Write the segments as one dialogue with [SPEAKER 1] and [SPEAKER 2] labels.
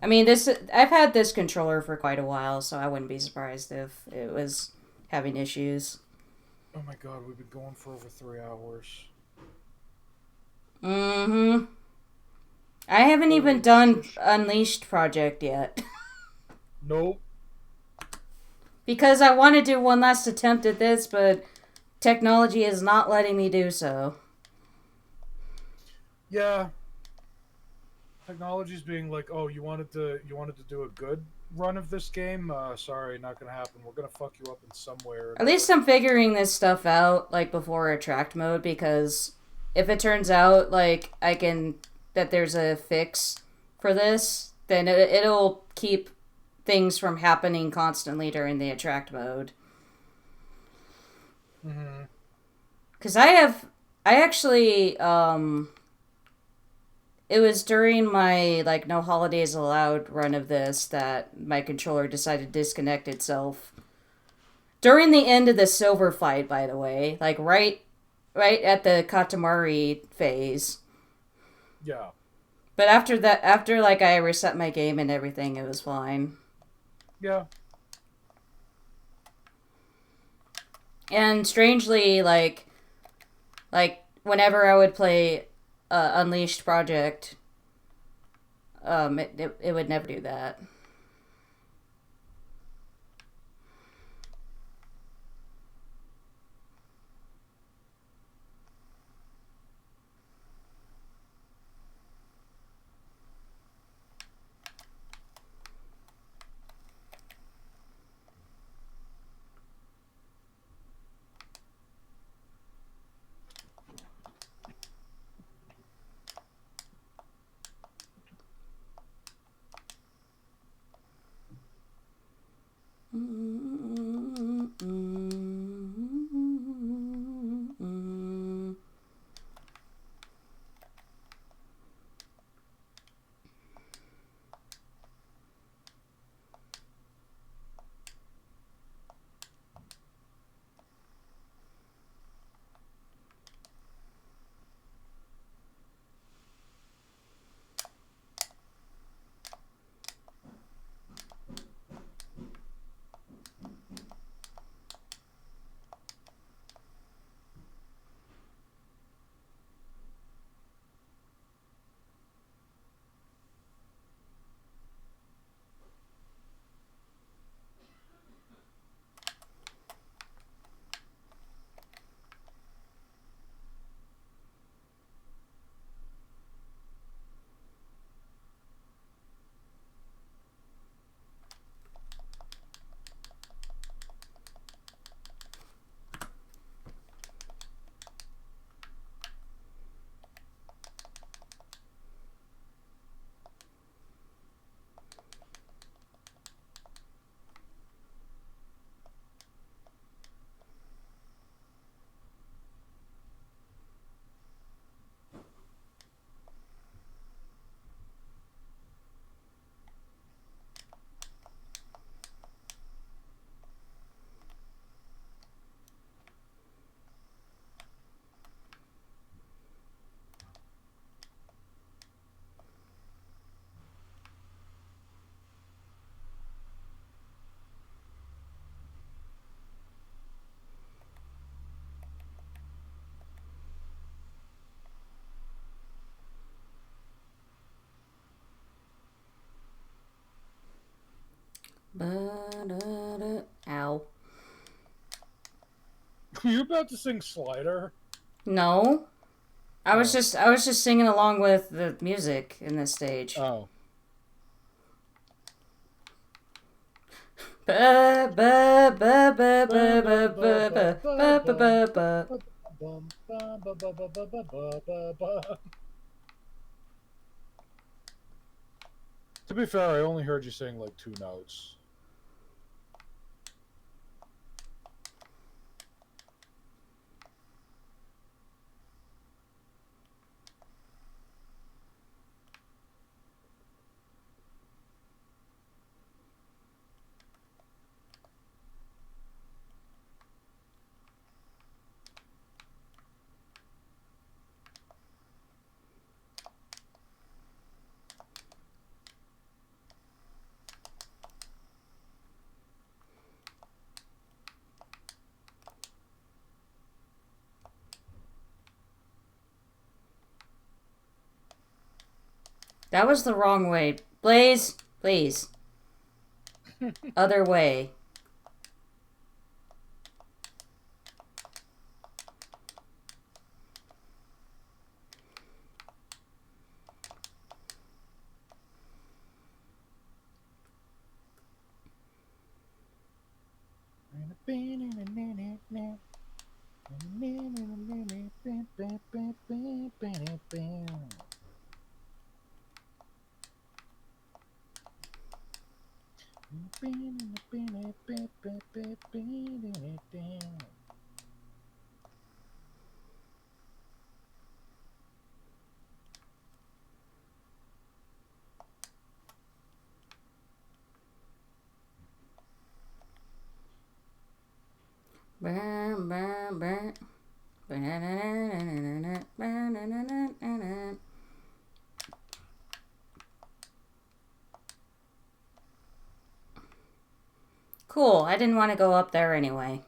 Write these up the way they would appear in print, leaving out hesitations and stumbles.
[SPEAKER 1] I mean, I've had this controller for quite a while, so I wouldn't be surprised if it was having issues.
[SPEAKER 2] Oh my god, we've been going for over 3 hours.
[SPEAKER 1] Mm-hmm. I haven't even
[SPEAKER 2] Holy
[SPEAKER 1] done
[SPEAKER 2] shit.
[SPEAKER 1] Unleashed project yet.
[SPEAKER 2] Nope.
[SPEAKER 1] Because I want to do one last attempt at this, but technology is not letting me do so.
[SPEAKER 2] Yeah, technology's being like, oh, you wanted to do a good run of this game. Sorry, not gonna happen. We're gonna fuck you up in some way or
[SPEAKER 1] At least
[SPEAKER 2] another.
[SPEAKER 1] I'm figuring this stuff out like before attract mode, because if it turns out like I can that there's a fix for this, then it'll keep things from happening constantly during the attract mode.
[SPEAKER 2] Mm-hmm.
[SPEAKER 1] Cuz I actually it was during my like no holidays allowed run of this that my controller decided to disconnect itself during the end of the silver fight, by the way, like right at the Katamari phase.
[SPEAKER 2] Yeah.
[SPEAKER 1] But after that, after like I reset my game and everything, it was fine.
[SPEAKER 2] Yeah.
[SPEAKER 1] And strangely, like whenever I would play Unleashed Project, it would never do that. Ow.
[SPEAKER 2] Were you about to sing Slider?
[SPEAKER 1] No,
[SPEAKER 2] Oh.
[SPEAKER 1] I was just singing along with the music in this stage.
[SPEAKER 2] Oh.
[SPEAKER 1] Ba ba ba ba
[SPEAKER 2] Bum,
[SPEAKER 1] ba
[SPEAKER 2] bum,
[SPEAKER 1] ba
[SPEAKER 2] bum,
[SPEAKER 1] ba
[SPEAKER 2] bum, bum,
[SPEAKER 1] ba ba
[SPEAKER 2] bum,
[SPEAKER 1] ba ba.
[SPEAKER 2] bum, bum, bum, bum, bum, bum, bum, bum, bum, bum. To be fair, I only heard you sing like two notes.
[SPEAKER 1] That was the wrong way. Blaze, please. Other way. Cool, I didn't want to go up there anyway.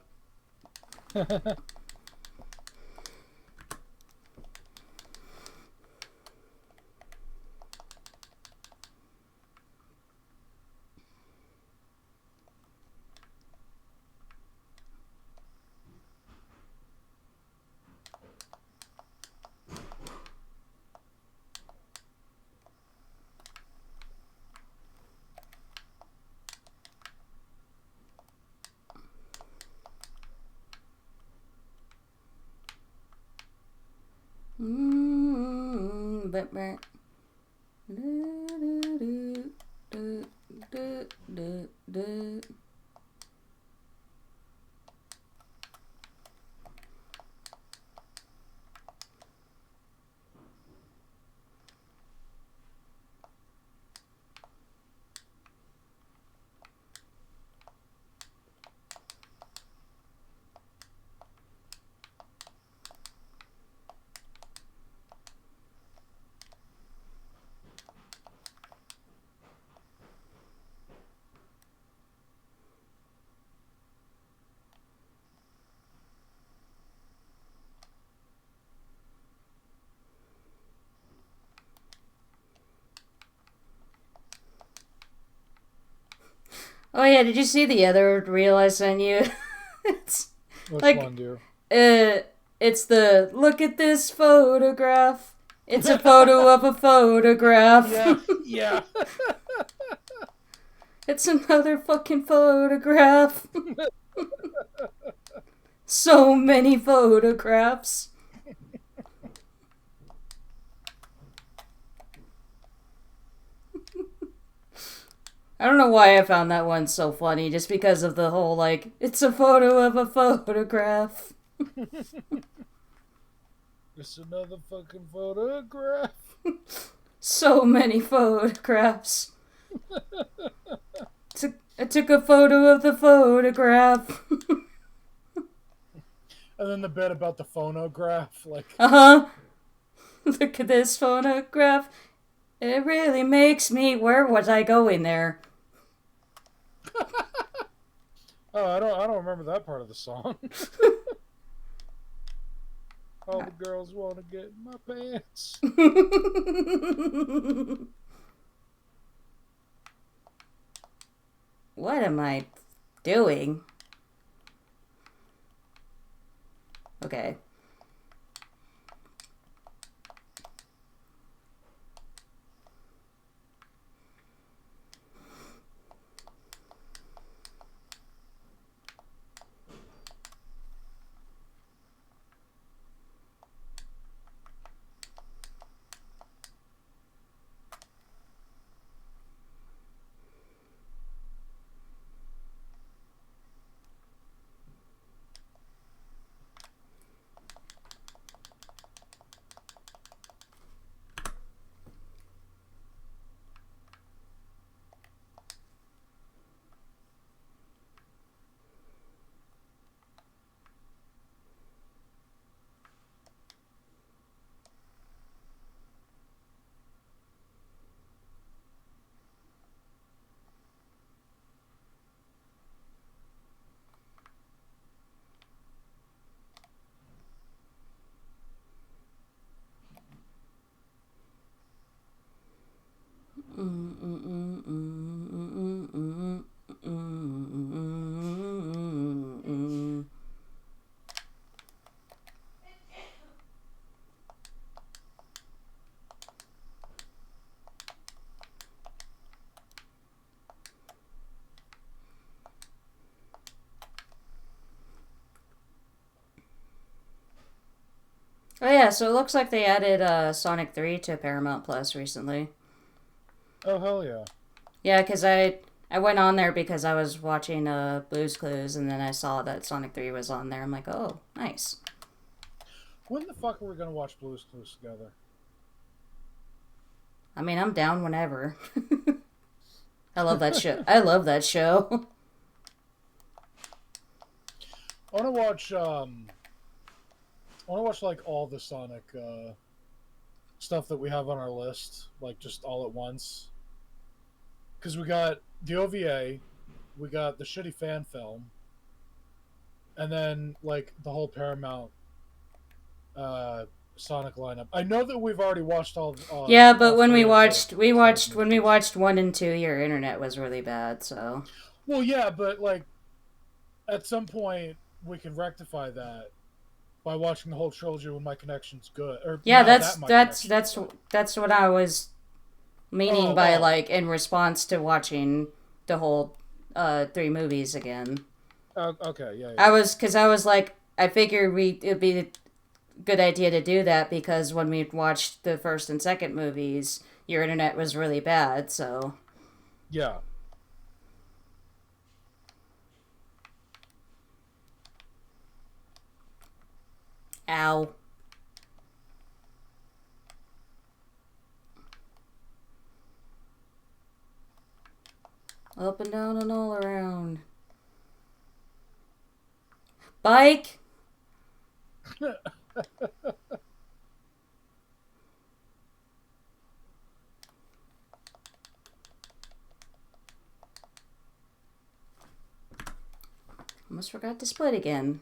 [SPEAKER 1] Oh yeah, did you see the other reel I sent you? It's
[SPEAKER 2] Which
[SPEAKER 1] like
[SPEAKER 2] one, dear?
[SPEAKER 1] it's the look at this photograph. It's a photo of a photograph.
[SPEAKER 2] Yeah.
[SPEAKER 1] It's another fucking photograph. So many photographs. I don't know why I found that one so funny, just because of the whole, like, it's a photo of a photograph.
[SPEAKER 2] It's another fucking photograph.
[SPEAKER 1] So many photographs. I took a photo of the photograph.
[SPEAKER 2] And then the bit about the phonograph, like.
[SPEAKER 1] Uh-huh. Look at this photograph. It really makes me... Where was I going there?
[SPEAKER 2] Oh, I don't remember that part of the song. All the girls want to get in my pants.
[SPEAKER 1] What am I doing? Okay. Oh yeah, so it looks like they added Sonic 3 to Paramount Plus recently.
[SPEAKER 2] Oh hell yeah!
[SPEAKER 1] Yeah, because I went on there because I was watching Blue's Clues, and then I saw that Sonic 3 was on there. I'm like, oh, nice.
[SPEAKER 2] When the fuck are we gonna watch Blue's Clues together?
[SPEAKER 1] I mean, I'm down whenever. I love that show. I love that show.
[SPEAKER 2] I want to watch. I want to watch like all the Sonic stuff that we have on our list, like just all at once. Because we got the OVA, we got the shitty fan film, and then like the whole Paramount uh, Sonic lineup. I know that we've already watched
[SPEAKER 1] Yeah, but
[SPEAKER 2] all
[SPEAKER 1] when
[SPEAKER 2] three of the Sonic
[SPEAKER 1] when we
[SPEAKER 2] movies.
[SPEAKER 1] watched 1 and 2, your internet was really bad. So
[SPEAKER 2] Well, yeah, but like at some point we can rectify that by watching the whole trilogy when my connection's good, or
[SPEAKER 1] yeah,
[SPEAKER 2] now that my connection's good.
[SPEAKER 1] that's what I was meaning
[SPEAKER 2] Oh,
[SPEAKER 1] by
[SPEAKER 2] oh,
[SPEAKER 1] like in response to watching the whole 3 movies again.
[SPEAKER 2] okay, yeah,
[SPEAKER 1] I
[SPEAKER 2] yeah.
[SPEAKER 1] was because I was like I figured it'd be a good idea to do that because when we watched the first and second movies, your internet was really bad. So
[SPEAKER 2] Yeah.
[SPEAKER 1] ow, up and down and all around. Bike. Almost forgot to split again.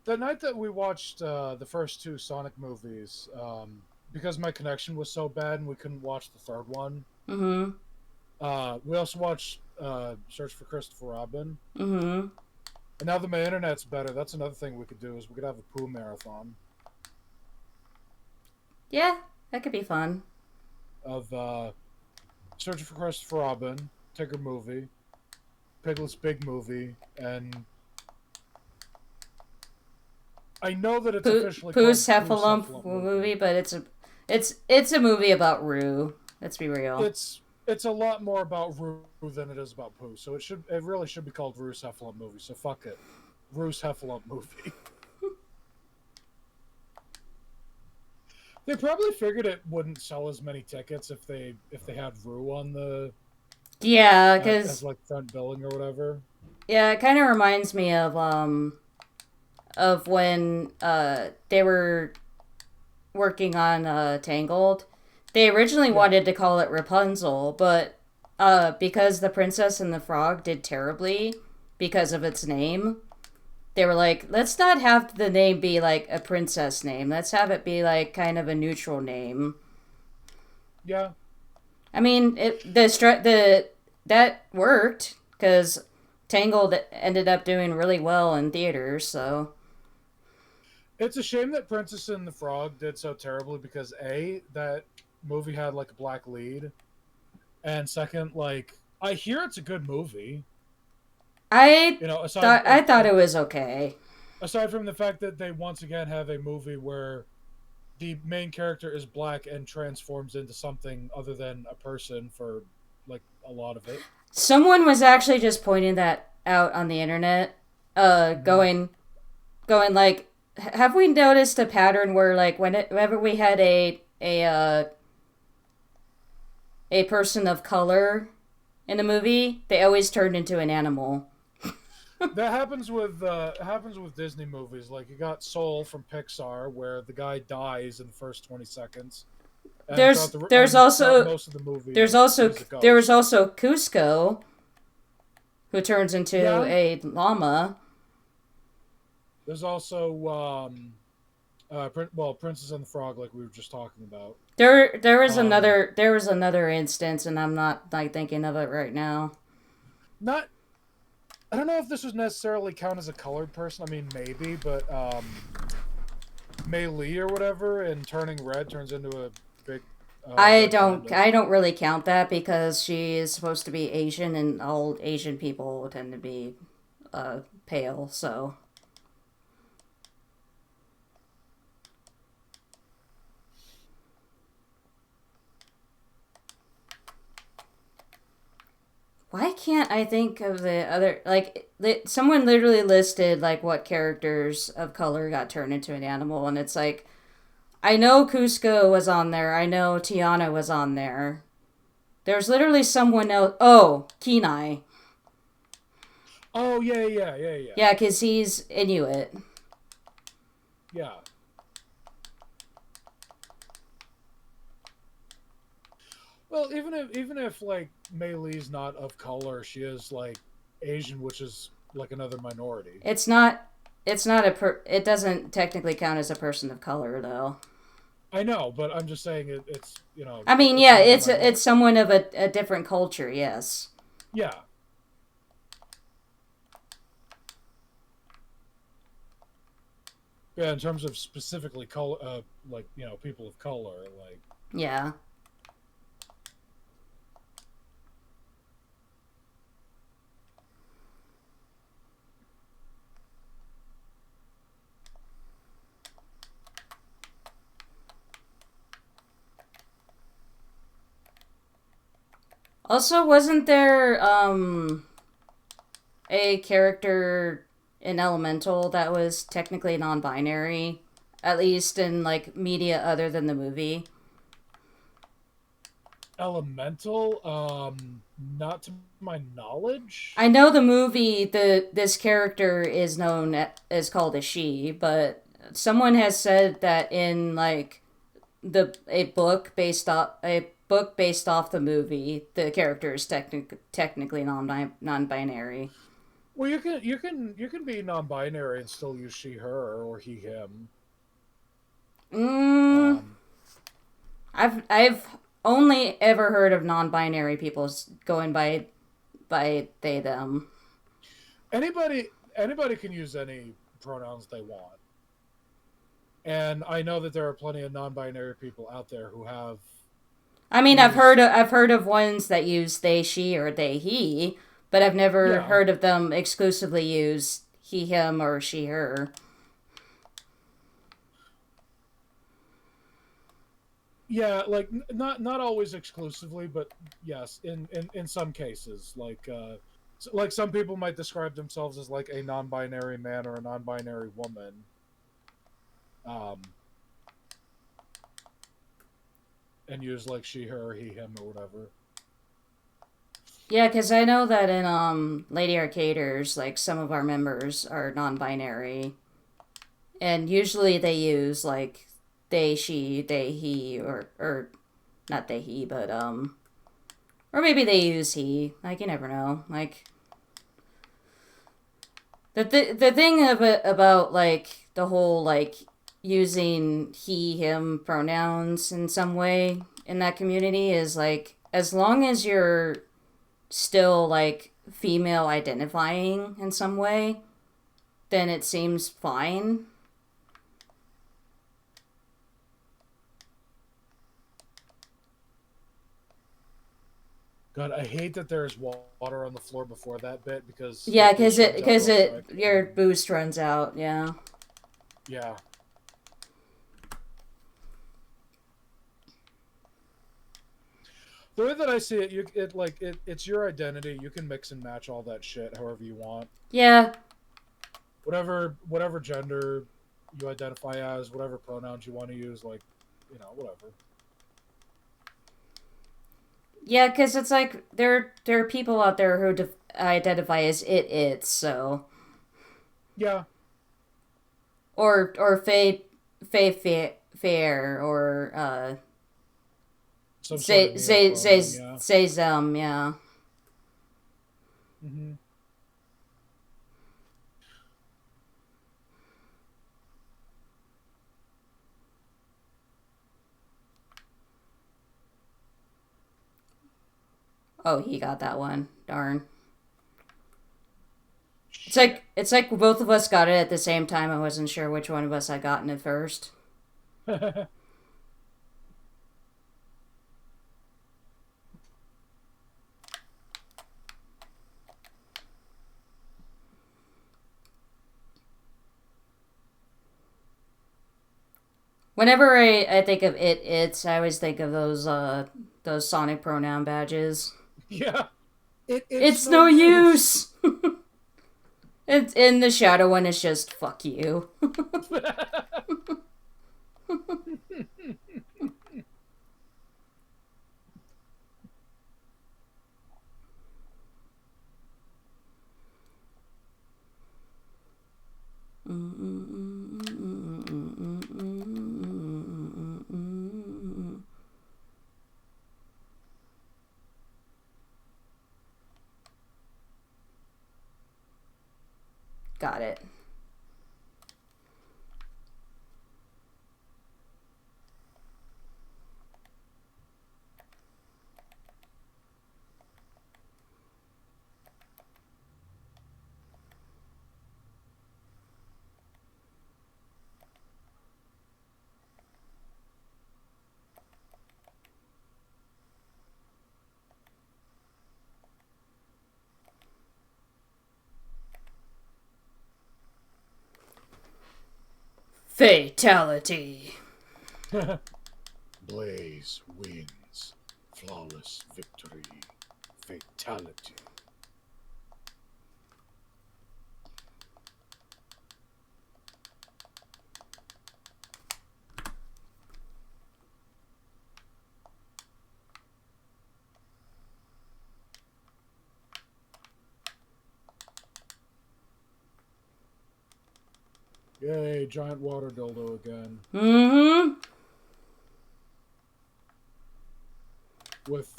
[SPEAKER 2] The night that we watched the first two Sonic movies, because my connection was so bad and we couldn't watch the third one,
[SPEAKER 1] Mm-hmm.
[SPEAKER 2] we also watched Search for Christopher Robin.
[SPEAKER 1] Mm-hmm.
[SPEAKER 2] And now that my internet's better, that's another thing we could do is we could have a poo marathon
[SPEAKER 1] Yeah, that could be fun.
[SPEAKER 2] of Searching for Christopher Robin, Tigger movie, Piglet's Big movie, and I know that it's officially called
[SPEAKER 1] Pooh's
[SPEAKER 2] Pooh's
[SPEAKER 1] Heffalump
[SPEAKER 2] Heffalump movie.
[SPEAKER 1] movie, but it's a movie about Rue. Let's be real.
[SPEAKER 2] It's a lot more about Rue than it is about Pooh, so it really should be called Rue's Heffalump movie. So fuck it, Rue's Heffalump movie. They probably figured it wouldn't sell as many tickets if they had Rue on the
[SPEAKER 1] Yeah,
[SPEAKER 2] as
[SPEAKER 1] because
[SPEAKER 2] like front billing or whatever.
[SPEAKER 1] yeah, it kind of reminds me of when they were working on Tangled. They originally
[SPEAKER 2] Yeah,
[SPEAKER 1] wanted to call it Rapunzel, but because the Princess and the Frog did terribly because of its name, they were like, let's not have the name be like a princess name. Let's have it be like kind of a neutral name.
[SPEAKER 2] yeah.
[SPEAKER 1] I mean, that worked because Tangled ended up doing really well in theaters. So
[SPEAKER 2] It's a shame that Princess and the Frog did so terribly because a that movie had like a black lead, and second, like I hear it's a good movie.
[SPEAKER 1] I
[SPEAKER 2] You know,
[SPEAKER 1] I thought it was okay.
[SPEAKER 2] aside from the fact that they once again have a movie where the main character is black and transforms into something other than a person for like a lot of it.
[SPEAKER 1] Someone was actually just pointing that out on the internet.
[SPEAKER 2] Mm-hmm.
[SPEAKER 1] Going like, have we noticed a pattern where like whenever we had a person of color in a movie, they always turned into an animal.
[SPEAKER 2] That happens with Disney movies. Like you got Soul from Pixar, where the guy dies in the first 20 seconds. and throughout
[SPEAKER 1] There's
[SPEAKER 2] the
[SPEAKER 1] there's
[SPEAKER 2] and throughout
[SPEAKER 1] also
[SPEAKER 2] most of the movie,
[SPEAKER 1] there's also
[SPEAKER 2] he's a
[SPEAKER 1] there was
[SPEAKER 2] ghost.
[SPEAKER 1] also Cusco, who turns into
[SPEAKER 2] Yeah,
[SPEAKER 1] a llama.
[SPEAKER 2] there's also Princess and the Frog, like we were just talking about.
[SPEAKER 1] There
[SPEAKER 2] Um,
[SPEAKER 1] was another instance, and I'm not like thinking of it right now.
[SPEAKER 2] not I don't know if this would necessarily count as a colored person. I mean, maybe, but Mei Lee or whatever, and turning red turns into a big red panda.
[SPEAKER 1] I don't really count that because she is supposed to be Asian, and all Asian people tend to be pale. So why can't I think of the other like someone literally listed like what characters of color got turned into an animal, and it's like I know Cusco was on there. I know Tiana was on there. There's literally someone else. Oh, Kenai.
[SPEAKER 2] Oh yeah.
[SPEAKER 1] Yeah, because he's Inuit.
[SPEAKER 2] Yeah. Well, even if like Mei Lee's not of color, she is like Asian, which is like another minority.
[SPEAKER 1] It's not. It's not a It doesn't technically count as a person of color, though.
[SPEAKER 2] I know, but I'm just saying it's
[SPEAKER 1] I mean,
[SPEAKER 2] it's
[SPEAKER 1] yeah,
[SPEAKER 2] another
[SPEAKER 1] it's
[SPEAKER 2] minority.
[SPEAKER 1] someone of a different culture. Yes.
[SPEAKER 2] Yeah, yeah. In terms of specifically color, like people of color, like
[SPEAKER 1] Yeah. Also, wasn't there a character in Elemental that was technically non-binary, at least in like media other than the movie?
[SPEAKER 2] elemental. Not to my
[SPEAKER 1] I
[SPEAKER 2] knowledge.
[SPEAKER 1] know the movie the this character is known as called a she, but someone has said that in like the a book based off the movie, the character is technically non-binary.
[SPEAKER 2] Well, you can be non-binary and still use she, her, or he, him.
[SPEAKER 1] Mm,
[SPEAKER 2] Um,
[SPEAKER 1] I've only ever heard of non-binary people going by they them.
[SPEAKER 2] anybody can use any pronouns they want, and I know that there are plenty of non-binary people out there who have
[SPEAKER 1] I mean,
[SPEAKER 2] used.
[SPEAKER 1] I've heard of ones that use they she or they he, but I've never
[SPEAKER 2] Yeah,
[SPEAKER 1] heard of them exclusively use he him or she her.
[SPEAKER 2] yeah, like not always exclusively, but yes, in some cases, like some people might describe themselves as like a non-binary man or a non-binary woman, um, and use like she, her, he, him, or whatever.
[SPEAKER 1] Yeah, because I know that in Lady Arcaders, like some of our members are non-binary, and usually they use like they she they he or not they he but or maybe they use he. Like you never know. Like the thing of it about like the whole like using he him pronouns in some way in that community is like as long as you're still like female identifying in some way, then it seems fine.
[SPEAKER 2] God, I hate that there's water on the floor before that bit because
[SPEAKER 1] Yeah,
[SPEAKER 2] this runs out real quick.
[SPEAKER 1] your boost runs out. Yeah.
[SPEAKER 2] Yeah, the way that I see it, it's your identity. You can mix and match all that shit however you want.
[SPEAKER 1] Yeah.
[SPEAKER 2] Whatever gender you identify as, whatever pronouns you want to use, like whatever.
[SPEAKER 1] Yeah, because it's like there are people out there who identify as it so
[SPEAKER 2] Yeah,
[SPEAKER 1] or fair or
[SPEAKER 2] some sort
[SPEAKER 1] Say
[SPEAKER 2] of
[SPEAKER 1] say say
[SPEAKER 2] neopronoun, yeah.
[SPEAKER 1] say them, yeah.
[SPEAKER 2] Mm-hmm.
[SPEAKER 1] Oh, he got that one. Darn.
[SPEAKER 2] Shit.
[SPEAKER 1] It's like both of us got it at the same time. I wasn't sure which one of us had gotten it first. Whenever I think of it's I always think of those Sonic pronoun badges.
[SPEAKER 2] Yeah. It's
[SPEAKER 1] It's
[SPEAKER 2] no
[SPEAKER 1] no
[SPEAKER 2] use.
[SPEAKER 1] use. It's in the shadow one. It's just fuck you. Got it. Fatality.
[SPEAKER 2] Blaze wins. Flawless victory. Fatality. Yay, giant water dildo again.
[SPEAKER 1] Mm-hmm.
[SPEAKER 2] With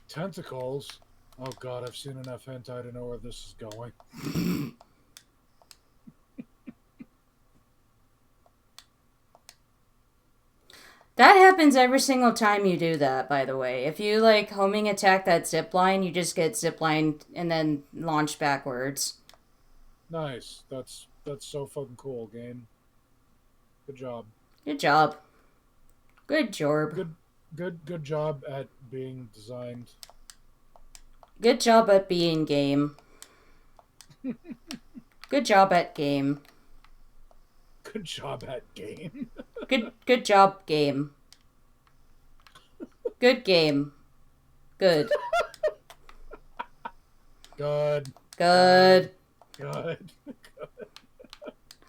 [SPEAKER 2] tentacles. Oh god, I've seen enough hentai to know where this is going.
[SPEAKER 1] That happens every single time you do that, by the way. If you like homing attack that zip line, you just get zip lined and then launch backwards.
[SPEAKER 2] Nice. That's so fucking cool, game. Good job.
[SPEAKER 1] Good job. Good job.
[SPEAKER 2] Good job at being designed.
[SPEAKER 1] Good job at being game. Good job at game.
[SPEAKER 2] Good job at game.
[SPEAKER 1] Good job game. Good game. Good.
[SPEAKER 2] Good.
[SPEAKER 1] Good.
[SPEAKER 2] Good.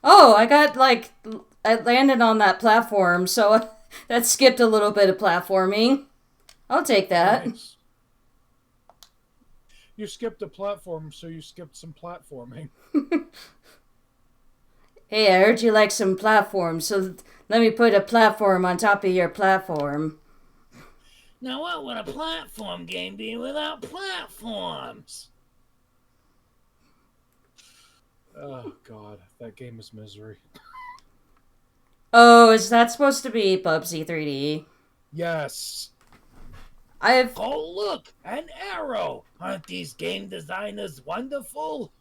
[SPEAKER 1] Oh, I landed on that platform, so that skipped a little bit of platforming. I'll take that.
[SPEAKER 2] Nice. You skipped a platform, so you skipped some platforming.
[SPEAKER 1] Hey, I heard you like some platforms, so let me put a platform on top of your platform.
[SPEAKER 3] Now what would a platform game be without platforms?
[SPEAKER 2] Oh god, that game is misery.
[SPEAKER 1] Oh, is that supposed to be Bubsy 3D?
[SPEAKER 2] Yes.
[SPEAKER 1] I've
[SPEAKER 3] Oh look, an arrow! Aren't these game designers wonderful?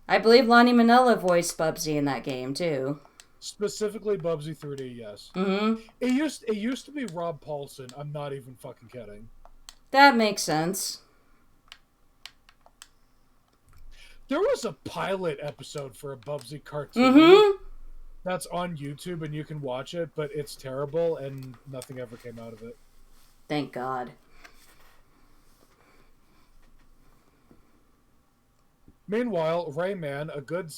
[SPEAKER 1] I believe Lonnie Manella voiced Bubsy in that game too.
[SPEAKER 2] Specifically Bubsy 3D, yes.
[SPEAKER 1] Mm-hmm.
[SPEAKER 2] It used to be Rob Paulson. I'm not even fucking kidding.
[SPEAKER 1] That makes sense.
[SPEAKER 2] There was a pilot episode for a Bubsy cartoon
[SPEAKER 1] Mm-hmm.
[SPEAKER 2] that's on YouTube and you can watch it, but it's terrible and nothing ever came out of it.
[SPEAKER 1] Thank God.
[SPEAKER 2] Meanwhile, Rayman, a good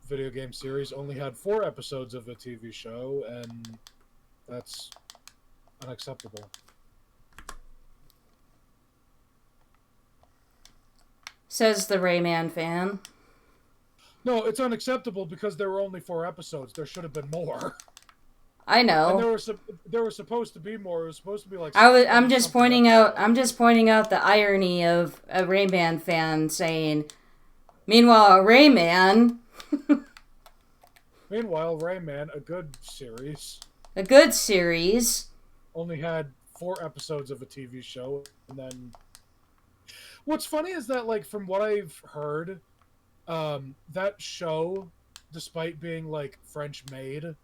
[SPEAKER 2] video game series, only had 4 episodes of a TV show, and that's unacceptable.
[SPEAKER 1] Says the Rayman fan.
[SPEAKER 2] No, it's unacceptable because there were only 4 episodes. There should have been more.
[SPEAKER 1] I
[SPEAKER 2] And
[SPEAKER 1] know.
[SPEAKER 2] there was supposed to be more. It was supposed to be like
[SPEAKER 1] I'm
[SPEAKER 2] 20
[SPEAKER 1] just
[SPEAKER 2] something
[SPEAKER 1] pointing out.
[SPEAKER 2] episodes.
[SPEAKER 1] I'm just pointing out the irony of a Rayman fan saying, "Meanwhile, Rayman,
[SPEAKER 2] Meanwhile, Rayman, a good series,
[SPEAKER 1] a good series."
[SPEAKER 2] only had 4 episodes of a TV show, and then what's funny is that, like, from what I've heard, that show, despite being like French made,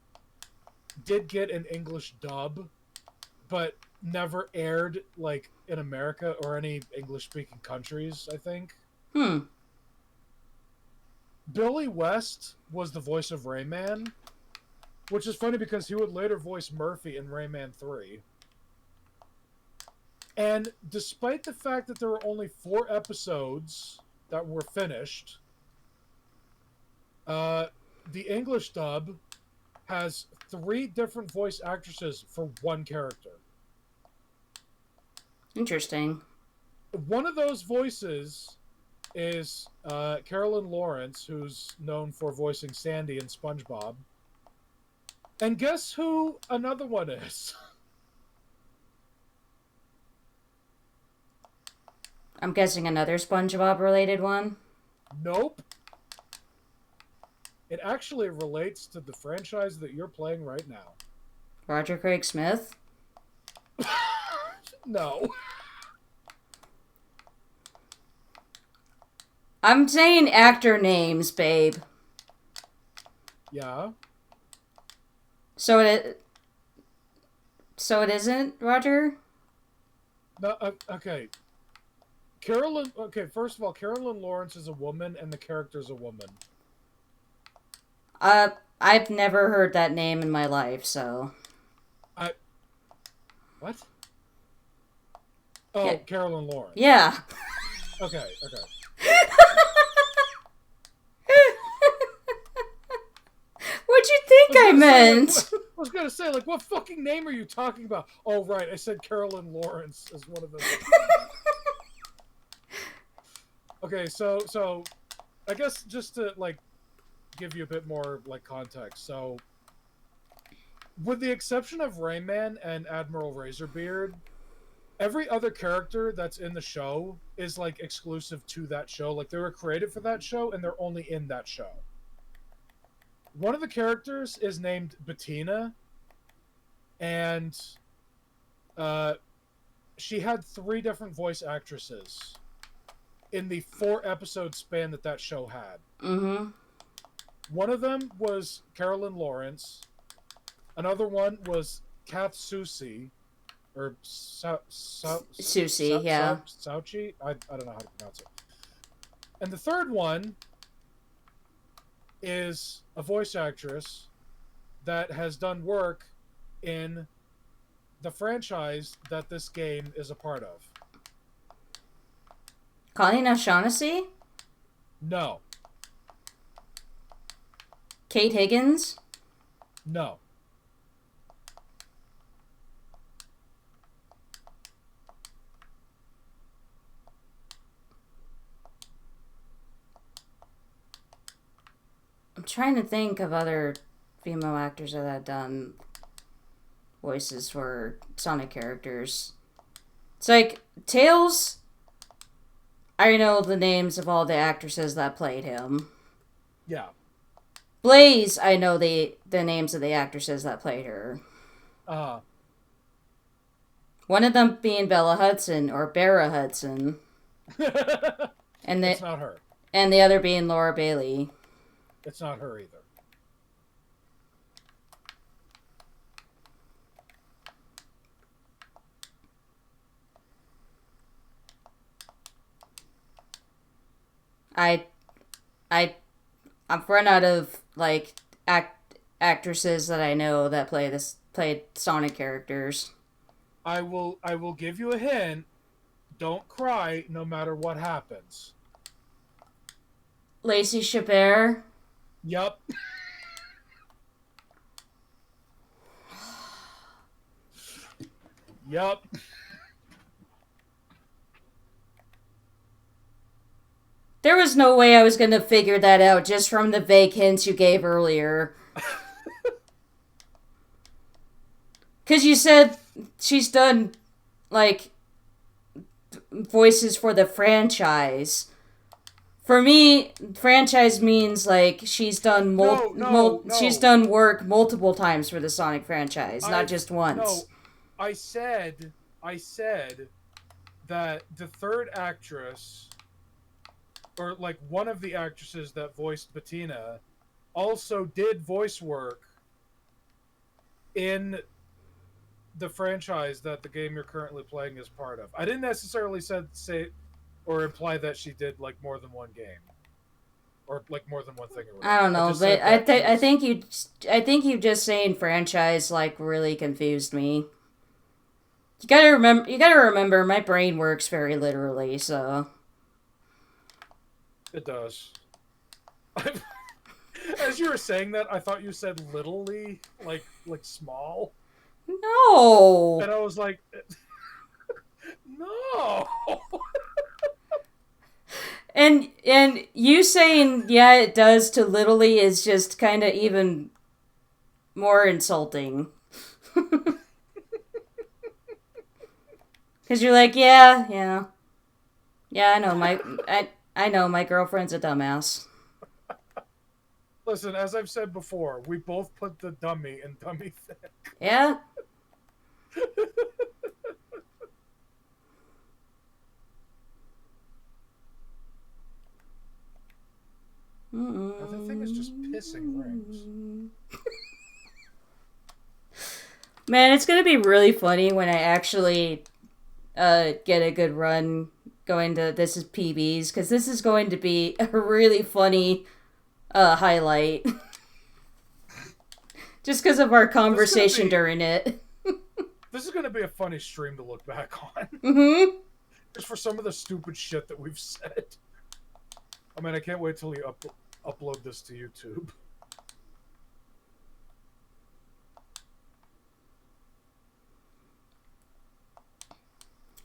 [SPEAKER 2] did get an English dub, but never aired like in America or any English speaking countries, I think.
[SPEAKER 1] Hmm.
[SPEAKER 2] Billy West was the voice of Rayman, which is funny because he would later voice Murphy in Rayman 3. And despite the fact that there were only 4 episodes that were finished, the English dub has 3 different voice actresses for one character.
[SPEAKER 1] Interesting.
[SPEAKER 2] One of those voices is Carolyn Lawrence, who's known for voicing Sandy in SpongeBob. And guess who another one is?
[SPEAKER 1] I'm guessing another SpongeBob related one.
[SPEAKER 2] Nope. It actually relates to the franchise that you're playing right now.
[SPEAKER 1] Roger Craig Smith.
[SPEAKER 2] No.
[SPEAKER 1] I'm saying actor names, babe.
[SPEAKER 2] Yeah.
[SPEAKER 1] So it isn't Roger?
[SPEAKER 2] No. Okay. Carolyn. Okay. First of all, Carolyn Lawrence is a woman, and the character's a woman.
[SPEAKER 1] I've never heard that name in my life, so.
[SPEAKER 2] What? Oh,
[SPEAKER 1] Yeah.
[SPEAKER 2] Carolyn Lawrence.
[SPEAKER 1] Yeah.
[SPEAKER 2] Okay.
[SPEAKER 1] What'd you think I meant?
[SPEAKER 2] I was gonna say, like, what fucking name are you talking about? Oh, right, I said Carolyn Lawrence as one of them. Okay, so, I guess just to, like, give you a bit more, like, context. So, with the exception of Rayman and Admiral Razorbeard, every other character that's in the show is, like, exclusive to that show. Like, they were created for that show, and they're only in that show. One of the characters is named Bettina, and she had 3 different voice actresses in the 4-episode span that show had.
[SPEAKER 1] Mm-hmm.
[SPEAKER 2] One of them was Carolyn Lawrence. Another one was Kath Soucie, or
[SPEAKER 1] Susie, yeah.
[SPEAKER 2] Sauchi? I don't know how to pronounce it. And the third one is a voice actress that has done work in the franchise that this game is a part of.
[SPEAKER 1] Colleen O'Shaughnessy?
[SPEAKER 2] No.
[SPEAKER 1] Kate Higgins?
[SPEAKER 2] No.
[SPEAKER 1] I'm trying to think of other female actors that have done voices for Sonic characters. It's like, Tails, I know the names of all the actresses that played him.
[SPEAKER 2] Yeah.
[SPEAKER 1] Blaze, I know the names of the actresses that played her. One of them being Bella Hudson or Bera Hudson. And
[SPEAKER 2] It's not her.
[SPEAKER 1] And the other being Laura Bailey.
[SPEAKER 2] It's not her either.
[SPEAKER 1] I've run out of like actresses that I know that played Sonic characters.
[SPEAKER 2] I will give you a hint. Don't cry no matter what happens.
[SPEAKER 1] Lacey Chabert.
[SPEAKER 2] Yup. Yup.
[SPEAKER 1] There was no way I was going to figure that out just from the vague hints you gave earlier. Because you said she's done, like, voices for the franchise. For me, franchise means, like, she's done she's done work multiple times for the Sonic franchise, not just once.
[SPEAKER 2] No, I said that the third actress, or like one of the actresses that voiced Bettina, also did voice work in the franchise that the game you're currently playing is part of. I didn't necessarily say or imply that she did like more than one game or like more than one thing. Or
[SPEAKER 1] I don't know, but I think you just saying franchise like really confused me. You gotta remember, my brain works very literally, so
[SPEAKER 2] it does. As you were saying that, I thought you said littly, like small.
[SPEAKER 1] No.
[SPEAKER 2] And I was like, no.
[SPEAKER 1] And you saying yeah it does to literally is just kind of even more insulting. Because you're like, yeah, I know I know my girlfriend's a dumbass.
[SPEAKER 2] Listen, as I've said before, we both put the dummy in dummy thick.
[SPEAKER 1] Yeah.
[SPEAKER 2] The thing is just pissing rings.
[SPEAKER 1] Man, it's gonna be really funny when I actually get a good run going to This Is PBs, because this is going to be a really funny highlight. Just because of our conversation during it.
[SPEAKER 2] This is going to be a funny stream to look back on.
[SPEAKER 1] Mm-hmm.
[SPEAKER 2] Just for some of the stupid shit that we've said. I mean, I can't wait till you upload this to YouTube.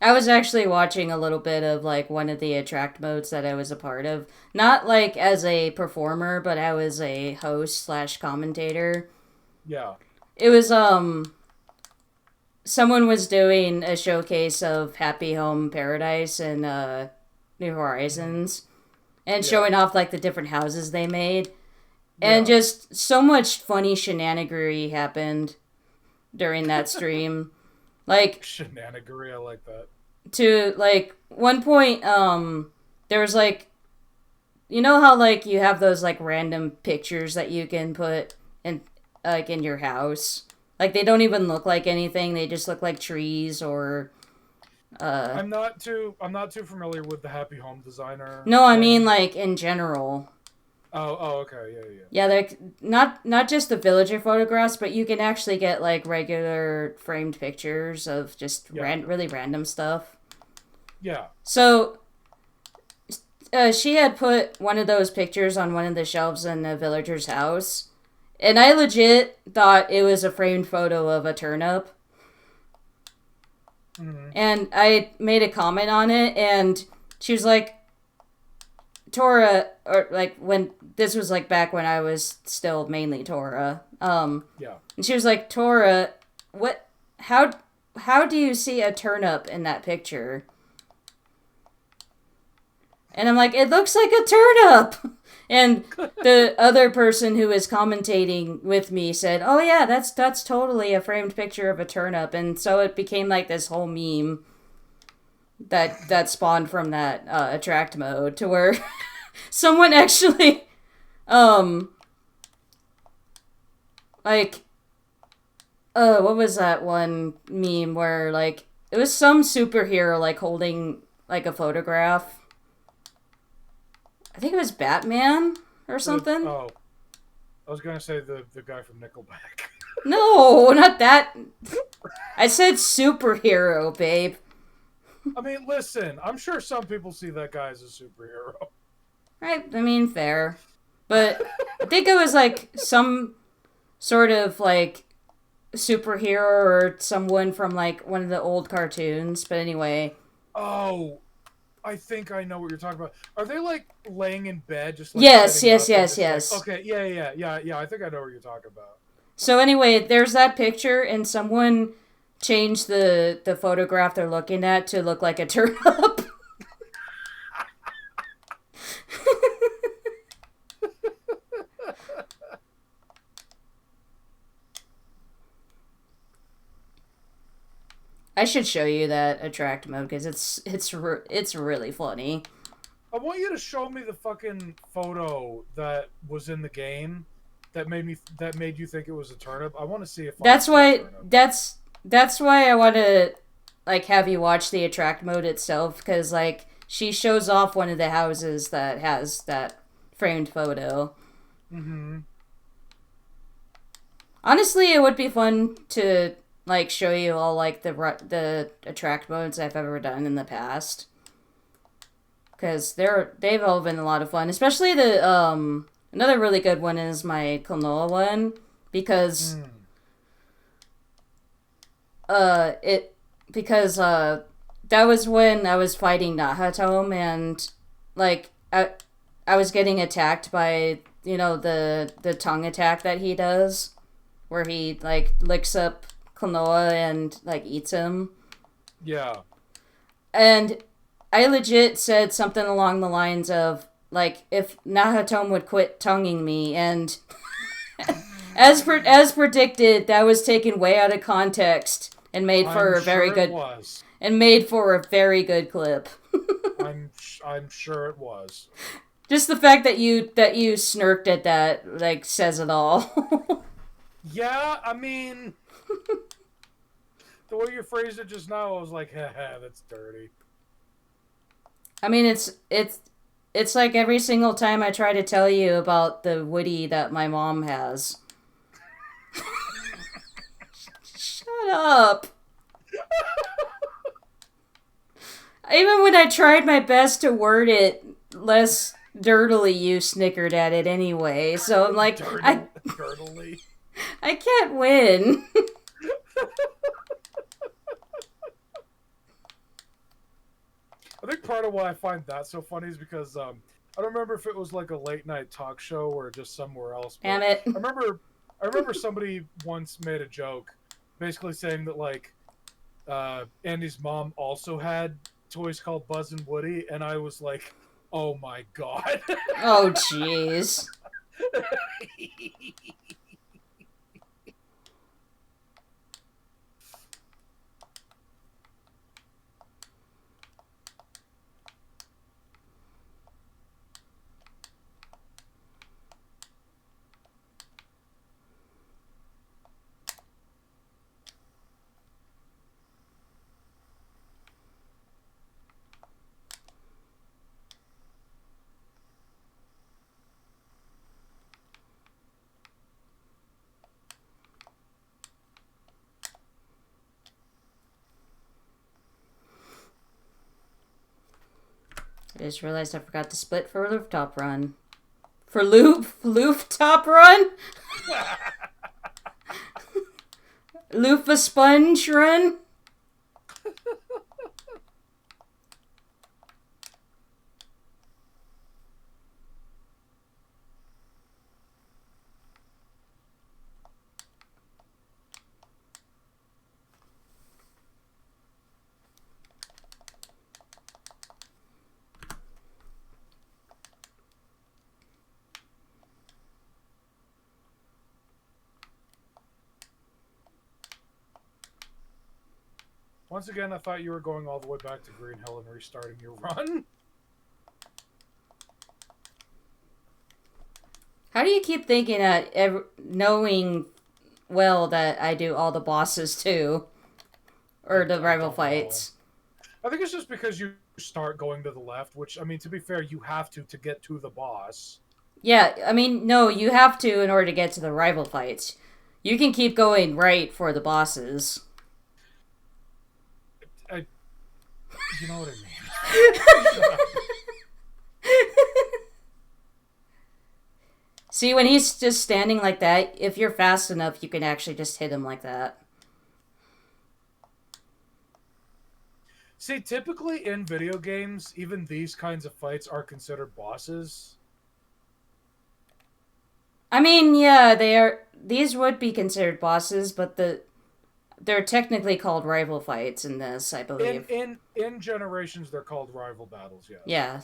[SPEAKER 1] I was actually watching a little bit of, like, one of the attract modes that I was a part of. Not, like, as a performer, but I was a host / commentator.
[SPEAKER 2] Yeah.
[SPEAKER 1] It was, someone was doing a showcase of Happy Home Paradise and, New Horizons. And showing off, like, the different houses they made. And just so much funny shenanigery happened during that stream. Like...
[SPEAKER 2] Shenanigery, I like that.
[SPEAKER 1] To, like, one point, there was, like... You know how, like, you have those, like, random pictures that you can put in, like, in your house? Like, they don't even look like anything. They just look like trees or...
[SPEAKER 2] I'm not too familiar with the Happy Home Designer.
[SPEAKER 1] No, I mean, like, in general.
[SPEAKER 2] Oh, okay, yeah.
[SPEAKER 1] Yeah, like, not just the villager photographs, but you can actually get, like, regular framed pictures of just really random stuff.
[SPEAKER 2] Yeah.
[SPEAKER 1] So, she had put one of those pictures on one of the shelves in the villager's house, and I legit thought it was a framed photo of a turnip. Mm-hmm. And I made a comment on it, and she was like, Tora, or like when this was like back when I was still mainly Tora. And she was like, Tora, how do you see a turnip in that picture? And I'm like, it looks like a turnip. And the other person who was commentating with me said, oh yeah, that's totally a framed picture of a turnip. And so it became like this whole meme that spawned from that attract mode, to where someone actually like what was that one meme where, like, it was some superhero, like, holding, like, a photograph. I think it was Batman or something.
[SPEAKER 2] I was gonna say the guy from Nickelback.
[SPEAKER 1] No, not that. I said superhero, babe.
[SPEAKER 2] I mean, listen, I'm sure some people see that guy as a superhero.
[SPEAKER 1] Right, I mean, fair. But I think it was, like, some sort of, like, superhero or someone from, like, one of the old cartoons. But anyway.
[SPEAKER 2] Oh, I think I know what you're talking about. Are they, like, laying in bed just, like,
[SPEAKER 1] yes.
[SPEAKER 2] like, okay, yeah. I think I know what you're talking about.
[SPEAKER 1] So anyway, there's that picture, and someone changed the photograph they're looking at to look like a turnip. I should show you that attract mode because it's really funny.
[SPEAKER 2] I want you to show me the fucking photo that was in the game that made you think it was a turnip. I want to see if
[SPEAKER 1] That's
[SPEAKER 2] I see a
[SPEAKER 1] why
[SPEAKER 2] turnip.
[SPEAKER 1] that's why I want to like have you watch the attract mode itself because like she shows off one of the houses that has that framed photo.
[SPEAKER 2] Mm-hmm.
[SPEAKER 1] Honestly, it would be fun to like show you all like the attract modes I've ever done in the past because they've all been a lot of fun. Especially the another really good one is my Klonoa one because it because that was when I was fighting Nahatom and like I was getting attacked by the tongue attack that he does where he like licks up Klonoa and like eats him.
[SPEAKER 2] Yeah.
[SPEAKER 1] And I legit said something along the lines of like if Nahatom would quit tonguing me and as predicted that was taken way out of context and made for made for a very good clip.
[SPEAKER 2] I'm sure it was.
[SPEAKER 1] Just the fact that you snirked at that like says it all.
[SPEAKER 2] Yeah, I mean, the way you phrased it just now, I was like, haha, that's dirty.
[SPEAKER 1] I mean, it's like every single time I try to tell you about the Woody that my mom has. Shut up. Even when I tried my best to word it less dirtily, you snickered at it anyway. So I'm like,
[SPEAKER 2] Dirtily.
[SPEAKER 1] I can't win.
[SPEAKER 2] I think part of why I find that so funny is because I don't remember if it was like a late night talk show or just somewhere else.
[SPEAKER 1] Damn it.
[SPEAKER 2] I remember somebody once made a joke, basically saying that like Andy's mom also had toys called Buzz and Woody, and I was like, oh my god.
[SPEAKER 1] Oh jeez. I just realized I forgot to split for rooftop run. For rooftop run? Loofah sponge run?
[SPEAKER 2] Once again, I thought you were going all the way back to Green Hill and restarting your run.
[SPEAKER 1] How do you keep thinking that knowing well that I do all the bosses too? Or the rival fights?
[SPEAKER 2] I think it's just because you start going to the left, which, I mean, to be fair, you have to get to the boss.
[SPEAKER 1] Yeah, I mean, no, you have to in order to get to the rival fights. You can keep going right for the bosses.
[SPEAKER 2] You know what I mean?
[SPEAKER 1] See, when he's just standing like that, if you're fast enough, you can actually just hit him like that.
[SPEAKER 2] See, typically in video games, even these kinds of fights are considered bosses.
[SPEAKER 1] I mean, yeah, they are. These would be considered bosses, but they're technically called rival fights in this, I believe.
[SPEAKER 2] In Generations, they're called rival battles. Yes.
[SPEAKER 1] Yeah.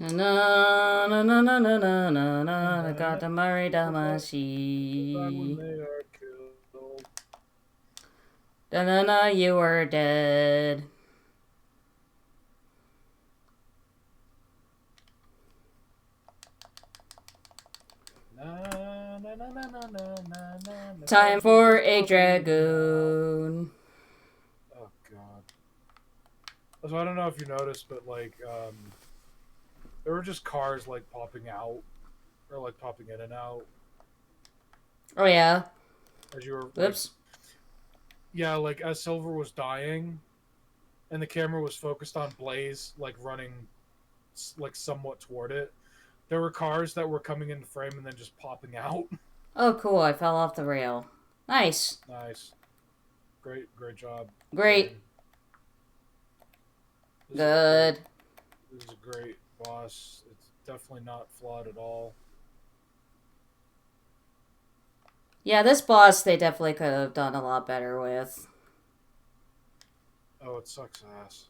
[SPEAKER 1] Na na na na na na na na na. I got the Mari Damashi.
[SPEAKER 2] They are killed.
[SPEAKER 1] Da na na, you are dead. Time for a dragoon.
[SPEAKER 2] Oh god. So I don't know if you noticed, but like, there were just cars like popping out, or like popping in and out
[SPEAKER 1] Oh yeah.
[SPEAKER 2] as you were.
[SPEAKER 1] Oops.
[SPEAKER 2] Yeah, like as Silver was dying, and the camera was focused on Blaze, like running, like somewhat toward it. There were cars that were coming into frame and then just popping out.
[SPEAKER 1] Oh cool, I fell off the rail. Nice.
[SPEAKER 2] Nice. Great job.
[SPEAKER 1] Great. Good.
[SPEAKER 2] This is a great boss. It's definitely not flawed at all.
[SPEAKER 1] Yeah, this boss they definitely could have done a lot better with.
[SPEAKER 2] Oh, it sucks ass.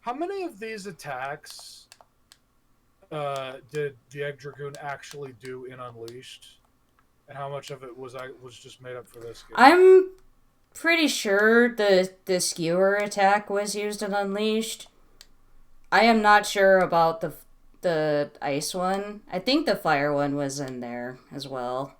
[SPEAKER 2] How many of these attacks did the Egg Dragoon actually do in Unleashed? And how much of it was just made up for this game?
[SPEAKER 1] I'm pretty sure the skewer attack was used in Unleashed. I am not sure about the ice one. I think the fire one was in there as well.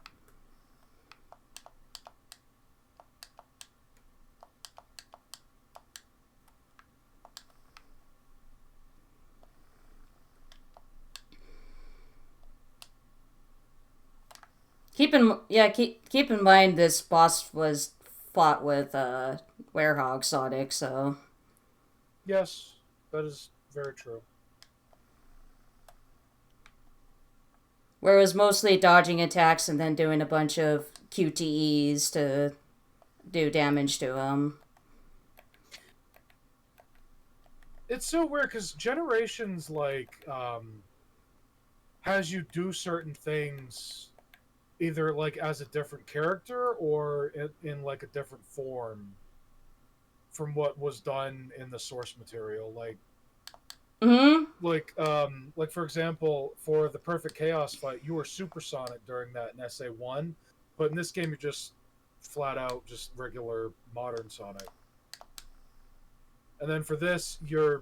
[SPEAKER 1] Keep in mind this boss was fought with Werehog Sonic, so
[SPEAKER 2] Yes, that is very true.
[SPEAKER 1] where it was mostly dodging attacks and then doing a bunch of QTEs to do damage to him.
[SPEAKER 2] It's so weird because Generations like has you do certain things either like as a different character or in like a different form from what was done in the source material. Like for example, for the Perfect Chaos fight, you were supersonic during that in SA1, but in this game you're just flat out just regular modern Sonic. And then for this, you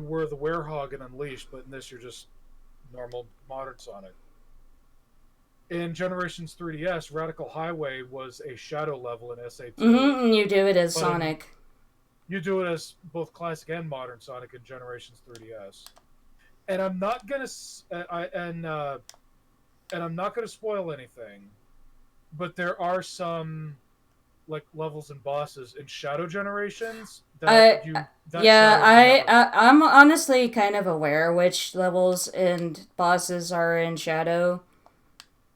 [SPEAKER 2] were the Werehog in Unleashed, but in this you're just normal modern Sonic. In Generations 3DS, Radical Highway was a shadow level in SA2.
[SPEAKER 1] And you do it as Sonic.
[SPEAKER 2] You do it as both classic and modern Sonic in Generations 3DS. And I'm not gonna I'm not gonna spoil anything, but there are some like levels and bosses in Shadow Generations that
[SPEAKER 1] I'm honestly kind of aware which levels and bosses are in Shadow.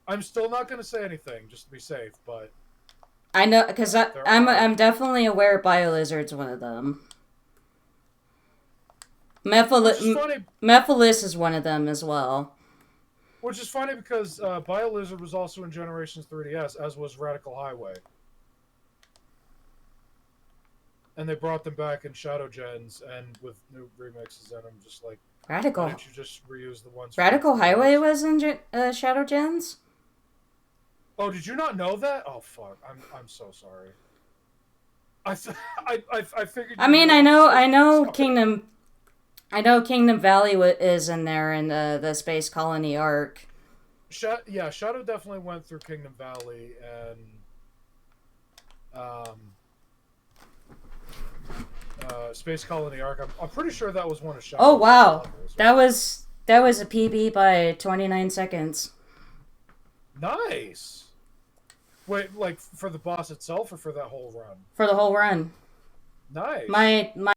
[SPEAKER 2] I'm still not going to say anything just to be safe, but
[SPEAKER 1] I know because I'm definitely aware BioLizard's one of them. Mephilis is one of them as well.
[SPEAKER 2] Which is funny because BioLizard was also in Generations 3DS, as was Radical Highway. And they brought them back in Shadow Gens and with new remixes, and I'm just like, why
[SPEAKER 1] Radical.
[SPEAKER 2] didn't you just reuse the ones?
[SPEAKER 1] Radical
[SPEAKER 2] from
[SPEAKER 1] Highway
[SPEAKER 2] 3DS?
[SPEAKER 1] was in Shadow Gens?
[SPEAKER 2] Oh, did you not know that? Oh fuck, I'm so sorry. I figured.
[SPEAKER 1] I mean, I know
[SPEAKER 2] Sorry.
[SPEAKER 1] Kingdom Valley is in there in the Space Colony arc.
[SPEAKER 2] Yeah, Shadow definitely went through Kingdom Valley and Space Colony arc. I'm pretty sure that was one of Shadow's
[SPEAKER 1] Oh wow,
[SPEAKER 2] levels,
[SPEAKER 1] that
[SPEAKER 2] right?
[SPEAKER 1] was a PB by 29 seconds
[SPEAKER 2] Nice. Wait, like for the boss itself or for that whole run?
[SPEAKER 1] for the whole run.
[SPEAKER 2] Nice.
[SPEAKER 1] My